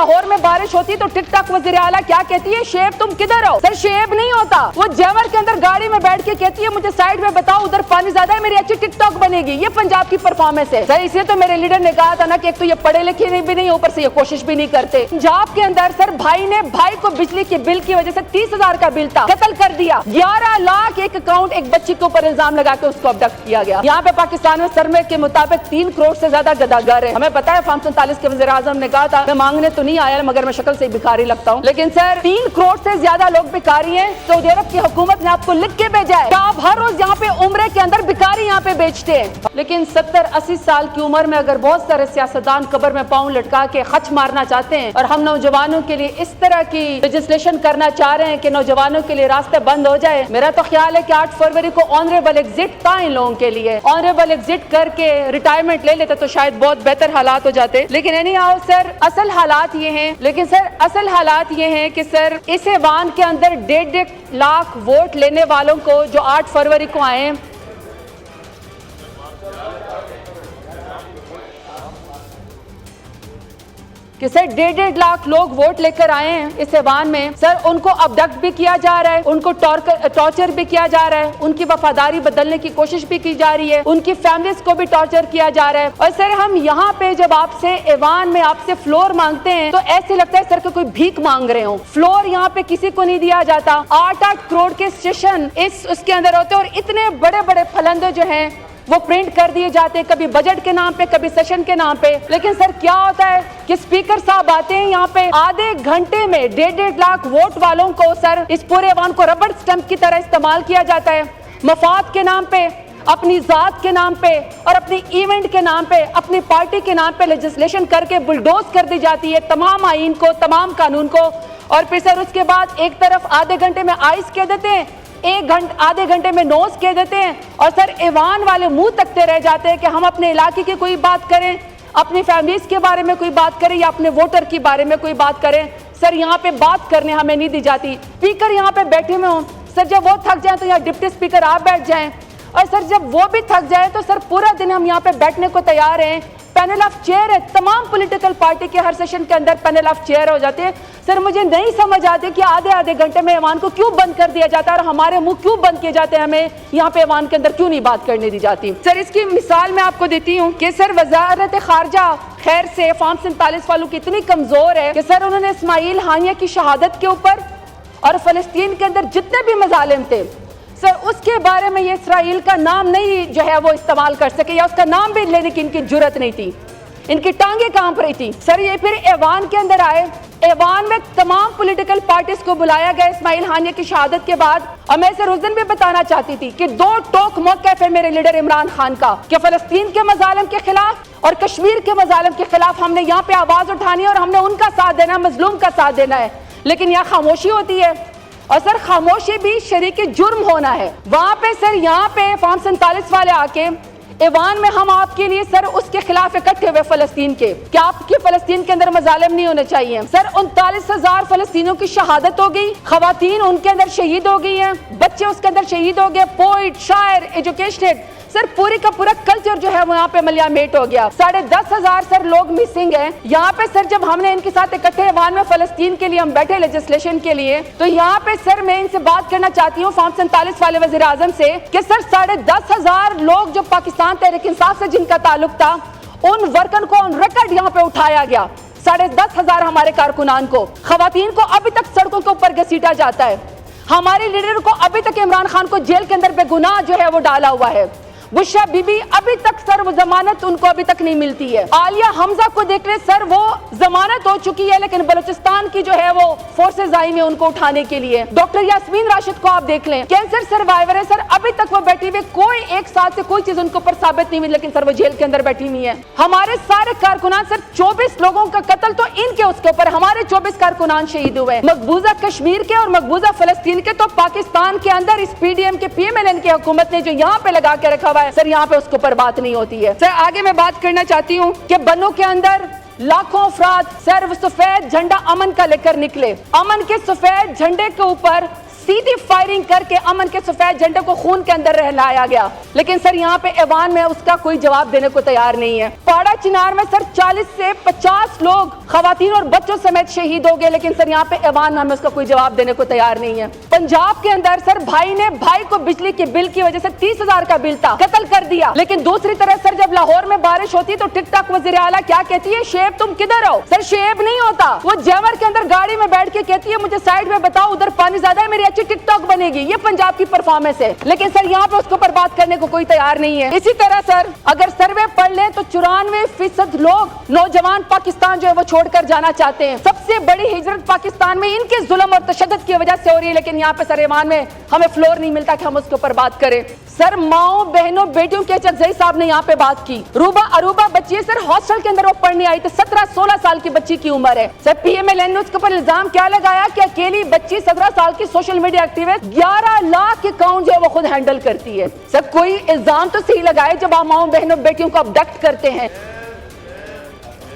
लाहौर में बारिश होती तो टिकटॉक वज़ीर आला क्या कहती है, शेब तुम किधर हो? सर शेब नहीं होता, वो जेवर के अंदर गाड़ी में बैठ के कहती है मुझे साइड में बताओ उधर पानी ज्यादा है, मेरी अच्छी टिकटॉक बनेगी। ये पंजाब की परफॉर्मेंस है सर। इसलिए तो मेरे लीडर ने कहा था ना कि एक तो ये पढ़े लिखे भी नहीं, ऊपर से ये कोशिश भी नहीं करते। पंजाब के अंदर सर भाई ने भाई को बिजली के बिल की वजह से 30,000 का बिल था, कत्ल कर दिया। 11 लाख एक अकाउंट एक बच्ची के ऊपर इल्जाम लगा के उसको अबडक्ट किया गया। यहाँ पे पाकिस्तान में सर्वे के मुताबिक 3 करोड़ से ज्यादा गदागर है। हमें पता है फॉर्म 47 के वज़ीर आज़म ने कहा था मैं मांगने तो नहीं आया मगर मैं शक्ल से भिखारी लगता हूँ, लेकिन सर 3 करोड़ से ज्यादा लोग भिखारी हैं। सऊदी अरब की हुकूमत ने आपको लिख के भेजा है, आप हर रोज यहाँ पे उम्रे के अंदर भिखारी यहाँ पे बेचते हैं। लेकिन 70-80 साल की उम्र में अगर बहुत सारे सियासतदान कब्र में पांव लटका के खच मारना चाहते हैं और हम नौजवानों के लिए इस तरह की लेजिस्लेशन करना चाह रहे हैं कि नौजवानों के लिए रास्ते बंद हो जाए, मेरा तो ख्याल है कि 8 फरवरी को ऑनरेबल एग्जिट था इन लोगों के लिए। ऑनरेबल एग्जिट करके रिटायरमेंट ले लेते तो शायद बहुत बेहतर हालात हो जाते। लेकिन एनी हाउ सर असल हालात ये हैं, कि सर इस ऐवान के अंदर 1.5 लाख वोट लेने वालों को जो 8 फरवरी को आए हैं, कि सर 1.5 लाख लोग वोट लेकर आए हैं इस ऐवान में। सर उनको अबडक्ट भी किया जा रहा है, उनको टॉर्चर भी किया जा रहा है, उनकी वफादारी बदलने की कोशिश भी की जा रही है, उनकी फैमिलीज को भी टॉर्चर किया जा रहा है। और सर हम यहाँ पे जब आपसे ऐवान में आपसे फ्लोर मांगते हैं तो ऐसे लगता है सर कि कोई भीख मांग रहे हो। फ्लोर यहाँ पे किसी को नहीं दिया जाता। 8-8 करोड़ के सेशन उसके अंदर होते हैं और इतने बड़े बड़े फलंदे जो हैं वो प्रिंट कर दिए जाते हैं, कभी बजट के नाम पे कभी सेशन के नाम पे। लेकिन सर क्या होता है कि स्पीकर साहब आते हैं यहाँ पे, आधे घंटे में 1.5 लाख वोट वालों को सर इस पूरे ऐवान को रबड़ स्टंप की तरह इस्तेमाल किया जाता है। मफाद के नाम पे, अपनी जात के नाम पे और अपनी इवेंट के नाम पे, अपनी पार्टी के नाम पे लेजिस्लेशन करके बुलडोज कर दी जाती है तमाम आईन को, तमाम कानून को। और फिर सर उसके बाद एक तरफ आधे घंटे में आइस कह देते हैं, आधे घंटे में नोज कह देते हैं और सर ऐवान वाले मुंह तकते रह जाते हैं कि हम अपने इलाके की कोई बात करें, अपनी फैमिलीज के बारे में कोई बात करें या अपने वोटर के बारे में कोई बात करें। सर यहाँ पे बात करने हमें नहीं दी जाती। स्पीकर यहाँ पे बैठे हुए हों, सर जब वो थक जाए तो यहाँ डिप्टी स्पीकर आप बैठ जाएं और सर जब वो भी थक जाए तो सर पूरा दिन हम यहाँ पे बैठने को तैयार हैं। पैनल ऑफ चेयर है, तमाम पॉलिटिकल पार्टी के हर सेशन के अंदर पैनल ऑफ चेयर हो जाते हैं। सर मुझे नहीं समझ आती कि आधे घंटे में ऐवान को क्यों बंद कर दिया जाता है और हमारे मुंह क्यों बंद किए जाते हैं, हमें यहाँ पे ऐवान के अंदर क्यों नहीं बात करने दी जाती। सर इसकी मिसाल मैं आपको देती हूँ कि सर वजारत खारजा खैर से फॉर्म 47 वालों की इतनी कमजोर है कि सर उन्होंने इस्माइल हानिया की शहादत के ऊपर और फलस्तीन के अंदर जितने भी मजालिम थे सर उसके बारे में ये इसराइल का नाम नहीं जो है वो इस्तेमाल कर सके या उसका नाम भी लेने की इनकी जुर्रत नहीं थी, इनकी टांगे कांप रही थी। सर ये फिर ऐवान के अंदर आए, ऐवान में तमाम पॉलिटिकल पार्टीज को बुलाया गया इस्माइल हानिया की शहादत के बाद। और मैं सर उस दिन भी बताना चाहती थी कि 2 टोक मौक़िफ़ है मेरे लीडर इमरान खान का कि फलस्तीन के मजालिम के खिलाफ और कश्मीर के मजालिम के खिलाफ हमने यहाँ पे आवाज उठानी है और हमने उनका साथ देना है, मजलूम का साथ देना है। लेकिन यहाँ खामोशी होती है और सर खामोशी भी शरीक जुर्म होना है। वहां पे सर यहाँ पे फॉर्म 47 वाले आके ऐवान में हम आपके लिए सर उसके खिलाफ इकट्ठे हुए फलस्तीन के, क्या आपके फलस्तीन के अंदर मजालिम नहीं होने चाहिए? सर 39,000 फलस्तीनियों की शहादत हो गई, खवातीन उनके अंदर शहीद हो गई हैं, बच्चे उसके अंदर शहीद हो गए, पोइट, शायर, एजुकेशनिस्ट, सर पूरी का पूरा कल्चर जो है वो यहाँ पे मलियामेट हो गया। 10,500 सर लोग मिसिंग हैं यहाँ पे। सर जब हमने इनके साथ इकट्ठे ऐवान में फलस्तीन के लिए हम बैठे लेजिस्लेशन के लिए, तो यहाँ पे सर मैं इनसे बात करना चाहती हूँ फॉर्म 47 वाले वज़ीर आज़म से कि सर 10,500 लोग जो पाकिस्तान तहरीक इंसाफ से जिनका ताल्लुक था उन वर्कर को ऑन रिकॉर्ड यहाँ पे उठाया गया। 10,500 हमारे कारकुनान को, खवातीन को अभी तक सड़कों के ऊपर घसीटा जाता है। हमारे लीडर को अभी तक इमरान खान को जेल के अंदर बेगुनाह जो है वो डाला हुआ है। बुशरा बीबी अभी तक सर वो जमानत उनको अभी तक नहीं मिलती है। आलिया हमजा को देख ले सर वो जमानत हो चुकी है लेकिन बलूचिस्तान की जो है वो फोर्सेज आई है उनको उठाने के लिए। डॉक्टर यास्मीन राशिद को आप देख लें, कैंसर सर्वाइवर है सर, अभी तक वो बैठी हुई, कोई एक साल से कोई चीज उनको पर साबित नहीं हुई लेकिन सर वो जेल के अंदर बैठी हुई है। हमारे सारे कारकुनान सर 24 लोगों का कत्ल तो इनके उसके ऊपर, हमारे 24 कारकुनान शहीद हुए। मकबूजा कश्मीर के और मकबूजा फलस्तीन के तो पाकिस्तान के अंदर इस PDM के PMLN की हुकूमत ने जो यहाँ पे लगा के रखा हुआ है सर, यहाँ पे उसके ऊपर बात नहीं होती है। सर आगे मैं बात करना चाहती हूँ कि बन्नू के अंदर लाखों अफराद सर सफेद झंडा अमन का लेकर निकले। अमन के सफेद झंडे के ऊपर सीधी फायरिंग करके अमन के सफेद झंडे को खून के अंदर रहलाया गया। लेकिन सर यहाँ पे ऐवान में उसका कोई जवाब देने को तैयार नहीं है। पाड़ा चिनार में सर 40 से 50 लोग खवातीन और बच्चों समेत शहीद हो गए, लेकिन सर यहाँ पे ऐवान में उसका कोई जवाब देने को तैयार नहीं है। पंजाब के अंदर सर भाई ने भाई को बिजली के बिल की वजह से 30,000 का बिल था, कत्ल कर दिया। लेकिन दूसरी तरफ सर जब लाहौर में बारिश होती तो टिकटॉक वज़ीर आला क्या कहती है, शेब तुम किधर हो? सर शेब नहीं होता, वो जेवर के अंदर गाड़ी में बैठ के कहती है मुझे साइड में बताओ उधर पानी ज्यादा है, मेरी अच्छी टिकटॉक बनेगी। ये पंजाब की परफॉर्मेंस है। लेकिन सर यहाँ पे उसके ऊपर बात करने को कोई तैयार नहीं है। इसी तरह सर अगर सर्वे पढ़ लें तो 94% लोग नौजवान पाकिस्तान जो है वो छोड़कर जाना चाहते हैं। सबसे बड़ी हिजरत पाकिस्तान में इनके जुल्म और तशद्दुद की वजह से हो रही है। लेकिन यहाँ पे सर ईमान में हमें फ्लोर नहीं मिलता कि हम उसके ऊपर बात करें। सर माओ बहनों बेटियों के चकजई साहब ने यहाँ पे बात की। रूबा अरूबा बच्ची है सर, हॉस्टल के अंदर वो पढ़ने आई थी, 17-16 साल की बच्ची की उम्र है। सर PMLN ने उसके ऊपर इल्जाम क्या लगाया कि अकेली बच्ची 17 साल की सोशल मीडिया एक्टिविस्ट 11 लाख के अकाउंट जो है वो खुद हैंडल करती है। सर कोई इल्जाम तो सही लगाए जब आप माओ बहनों बेटियों को अबडक्ट करते हैं।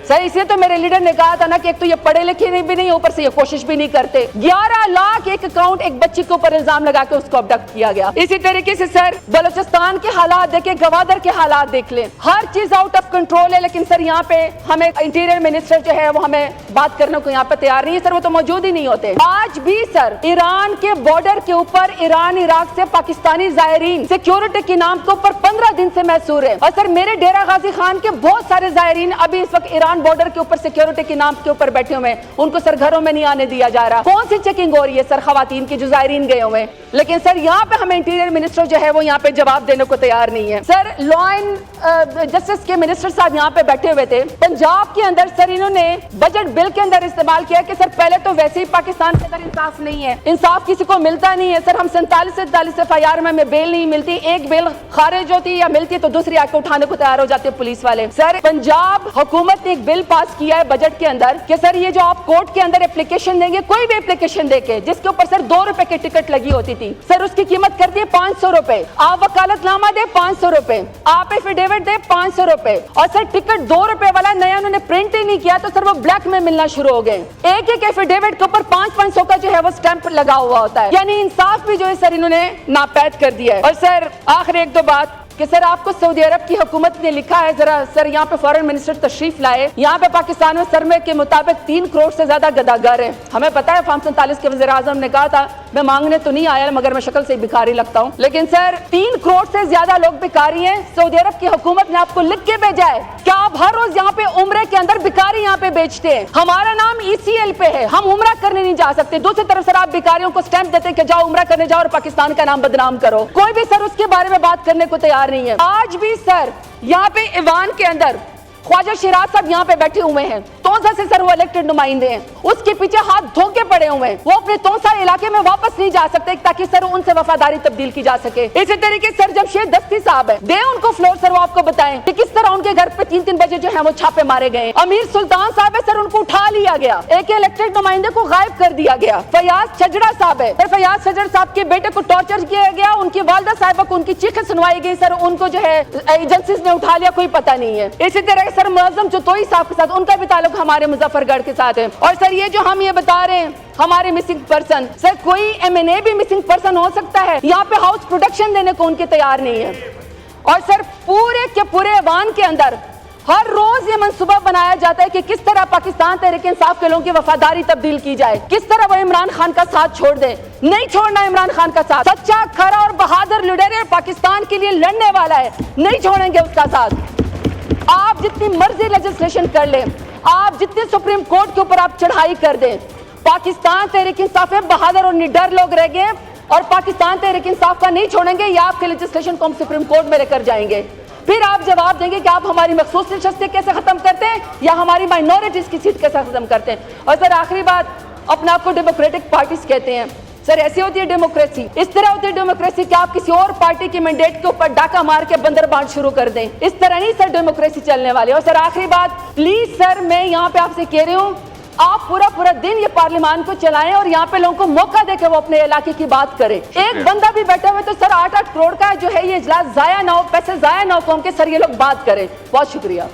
सर इसलिए तो मेरे लीडर ने कहा था ना कि एक तो ये पढ़े लिखे नहीं भी नहीं, ऊपर से ये कोशिश भी नहीं करते। 11 लाख एक अकाउंट एक बच्ची के ऊपर इल्जाम लगा के उसको अबडक्ट किया गया। इसी तरीके से सर बलूचिस्तान के हालात देखे, गवादर के हालात देख ले, हर चीज आउट ऑफ कंट्रोल है। लेकिन सर यहाँ पे हमें इंटीरियर मिनिस्टर जो है वो हमें बात करने को यहाँ पे तैयार नहीं है। सर वो तो मौजूद ही नहीं होते। आज भी सर ईरान के बॉर्डर के ऊपर ईरान इराक से पाकिस्तानी जायरीन सिक्योरिटी के नाम के ऊपर 15 दिन से महसूर है। और सर मेरे डेरा गाजी खान के बहुत सारे जायरीन अभी इस वक्त ईरान बॉर्डर के ऊपर सिक्योरिटी के नाम के ऊपर बैठे हुए हैं। उनको सर घरों में नहीं आने दिया जा रहा। कौन सी चेकिंग हो रही है सर खवातीन की जो जायरीन गए हुए हैं? लेकिन सर यहाँ पे हमें इंटीरियर मिनिस्टर जो है वो यहाँ पे जवाब देने को तैयार नहीं है। सर लॉ एंड जस्टिस के मिनिस्टर साहब यहाँ पे बैठे हुए थे। पंजाब के अंदर सर इन्होंने बजट बिल के अंदर इस्तेमाल किया कि सर पहले तो वैसे ही पाकिस्तान के अंदर इंसाफ नहीं है, इंसाफ किसी को मिलता नहीं है। सर हम 47 से 47 FIR में हमें बेल नहीं मिलती, एक बेल खारिज होती या मिलती तो दूसरी आके उठाने को तैयार हो जाते हैं पुलिस वाले। सर पंजाब हुकूमत ने एक बिल पास किया है बजट के अंदर कि सर ये जो आप कोर्ट के अंदर एप्लीकेशन देंगे, कोई भी एप्लीकेशन देके जिसके ऊपर सर 2 रुपए की टिकट लगी होती थी, सर उसकी कीमत कर दी 500 रुपए। आप वकालतनामा दे 500 रुपए, आप एफिडेविट दे 500 रुपए। और सर टिकट 2 रुपए वाला नया उन्होंने प्रिंट ही नहीं किया तो सर वो ब्लैक में मिलना शुरू हो गए। एक एक एफिडेविट के ऊपर 500 का जो है वो स्टैंप लगा हुआ होता है। यानी इंसाफ भी जो है सर इन्होंने नापैद कर दिया है। और सर आखिर एक दो बात कि सर आपको सऊदी अरब की हुकूमत ने लिखा है, जरा सर यहाँ पे फॉरेन मिनिस्टर तशरीफ लाए। यहाँ पे पाकिस्तान में सर्वे के मुताबिक 3 करोड़ से ज्यादा गदागर है। हमें पता है फार्म 47 के वज़ीर आज़म ने कहा था मैं मांगने तो नहीं आया मगर मैं शक्ल से भिखारी लगता हूँ। लेकिन सर 3 करोड़ से ज्यादा लोग भिखारी हैं। सऊदी अरब की हुकूमत ने आपको लिख के भेजा है कि आप हर रोज यहाँ पे उम्रे के अंदर भिखारी यहाँ पे बेचते हैं। हमारा नाम ECL पे है, हम उम्रा करने नहीं जा सकते। दूसरी तरफ सर आप भिखारियों को स्टैंप देते कि जाओ उम्रा करने जाओ और पाकिस्तान का नाम बदनाम करो। कोई भी सर उसके बारे में बात करने को तैयार नहीं है। आज भी सर यहाँ पे ईवान के अंदर ख्वाजा शिराज साहब यहाँ पे बैठे हुए हैं। तोसा से सर वो इलेक्टेड नुमाइंदे हैं, उसके पीछे हाथ धोके पड़े हुए हैं। वो अपने तोसा इलाके में वापस नहीं जा सकते ताकि सर उनसे वफादारी तब्दील की जा सके। इसी तरीके सर जमशेद दस्ती साहब है, दे उनको फ्लोर सर, वो आपको बताएं कि किस तरह उनके घर पे 3-3 बजे जो है वो छापे मारे गए। अमीर सुल्तान साहब है सर, उनको उठा लिया गया, एक इलेक्टेड नुमाइंदे को गायब कर दिया गया। फयाज छजड़ा साहब है सर, फयाज छजड़ साहब के बेटे को टॉर्चर किया गया, उनकी वालदा साहिबा को उनकी चीखें सुनवाई गई सर, उनको जो है एजेंसीज ने उठा लिया, कोई पता नहीं है। इसी तरह सर मुअज्जम चतोई साहब के साथ उनका भी ताल्लुक हमारे मुजफ्फरगढ़ के साथ है। और सर ये जो हम ये बता रहे हैं हमारे मिसिंग पर्सन, सर कोई MNA भी मिसिंग पर्सन हो सकता है, यहाँ पे हाउस प्रोटेक्शन देने को उनके तैयार नहीं है। और सर पूरे के पूरे ऐवान के अंदर हर रोज ये मंसूबा बनाया जाता है कि किस तरह पाकिस्तान तहरीक इंसाफ के लोगों की वफादारी तब्दील की जाए, किस तरह वो इमरान खान का साथ छोड़ दें। नहीं छोड़ना इमरान खान का साथ, सच्चा खरा और बहादुर लीडर है, पाकिस्तान के लिए लड़ने वाला है, नहीं छोड़ेंगे उसका साथ। आप जितनी मर्जी लेजिस्लेशन कर लें, आप जितने सुप्रीम कोर्ट के ऊपर आप चढ़ाई कर दें, पाकिस्तान तहरीक इंसाफ में बहादुर और निडर लोग रह गए और पाकिस्तान तहरीक इंसाफ का नहीं छोड़ेंगे। या आपके लेजिस्लेशन को हम सुप्रीम कोर्ट में लेकर जाएंगे, फिर आप जवाब देंगे कि आप हमारी मखसूस नशस्तें कैसे खत्म करते हैं या हमारी माइनॉरिटीज की सीट कैसे खत्म करते हैं। और सर आखिरी बात, अपने आप को डेमोक्रेटिक पार्टीज कहते हैं, सर ऐसी होती है डेमोक्रेसी, इस तरह होती है डेमोक्रेसी कि आप किसी और पार्टी के मैंडेट के ऊपर डाका मार के बंदर बांट शुरू कर दें। इस तरह नहीं सर डेमोक्रेसी चलने वाली। और सर आखिरी बात, प्लीज सर मैं यहाँ पे आपसे कह रही हूँ, आप पूरा दिन ये पार्लियामान को चलाएं और यहाँ पे लोगों को मौका देकर वो अपने इलाके की बात करें। एक बंदा भी बैठा हुआ तो सर 8-8 करोड़ का जो है ये इजलास जाया ना हो, पैसे जाया ना हो, कौन के सर ये लोग बात करें। बहुत शुक्रिया।